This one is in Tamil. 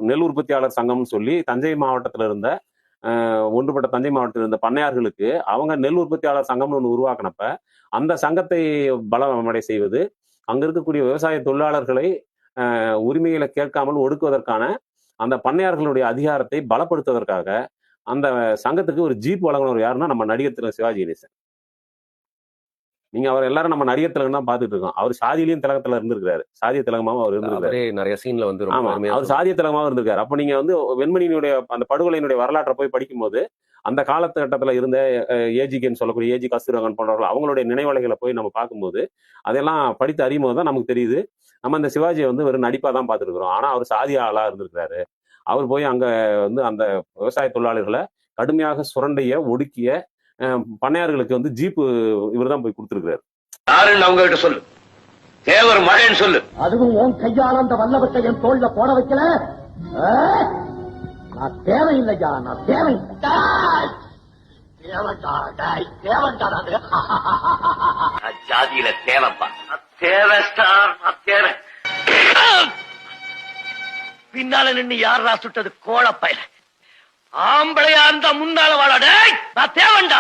நெல் உற்பத்தியாளர் சங்கம்னு சொல்லி தஞ்சை மாவட்டத்தில் இருந்த ஒன்றுபட்ட தஞ்சை மாவட்டத்தில் இருந்த பண்ணையார்களுக்கு அவங்க நெல் உற்பத்தியாளர் சங்கம்னு ஒன்று உருவாக்கினப்ப அந்த சங்கத்தை பலமடை செய்வது, அங்க இருக்கக்கூடிய விவசாய தொழிலாளர்களை உரிமைகளை கேட்காமல் ஒடுக்குவதற்கான அந்த பண்ணையார்களுடைய அதிகாரத்தை பலப்படுத்துவதற்காக அந்த சங்கத்துக்கு ஒரு ஜீப் வழங்கினவர் யாருன்னா நம்ம நடிகர் திரு சிவாஜி கணேசன். நீங்க அவர் எல்லாரும் நம்ம நடிகர் திலகம் தான் பாத்துட்டு இருக்கோம். அவர் சாதியிலையும் திலகத்துல இருந்திருக்காரு. சாதிய திலகமாவும் அவர் இருந்திருக்காரு. நிறைய சீன்ல வந்து ஆமா, அவர் சாதிய திலகமாவும் இருந்திருக்காரு. அப்ப நீங்க வந்து வெண்மணியினுடைய அந்த படுகொலையினுடைய வரலாற்றை போய் படிக்கும்போது அந்த காலகட்டத்தில் இருந்த ஏஜிகேன்னு சொல்லக்கூடிய ஏஜி கஸ்தூரங்கன் போன்றவர்கள் அவங்களுடைய நினைவலைகளை போய் நம்ம பார்க்கும்போது அதெல்லாம் படித்து அறியும் போது தான் நமக்கு தெரியுது நம்ம இந்த சிவாஜியை வந்து ஒரு நடிப்பா தான் பார்த்துருக்கிறோம். ஆனா அவர் சாதிய ஆளா இருந்திருக்கிறாரு. அவர் போய் அங்க வந்து அந்த விவசாய தொழிலாளர்களை கடுமையாக சுரண்டைய ஒடுக்கிய பண்ணையார்களுக்கு வந்து ஜீப்பு இவர் தான் போய் கொடுத்துருக்காரு. யாருன்னு அவங்க கிட்ட சொல்லு. தேவர் மகன் சொல்லு. அதுவும் உன் கையால அந்த வல்லவத்தை என் தோல்ல போட வைக்கல. நான் தேவையில்லையா, நான் தேவையில்லை. ஜாதியில தேவைப்பா. தேவை ஸ்டார், தேவை. பின்னால நின்று யாரா சுட்டது? கோழப்பையில. ஆம்பளையா இருந்தா முன்னால வாழ. நான் தேவன்டா.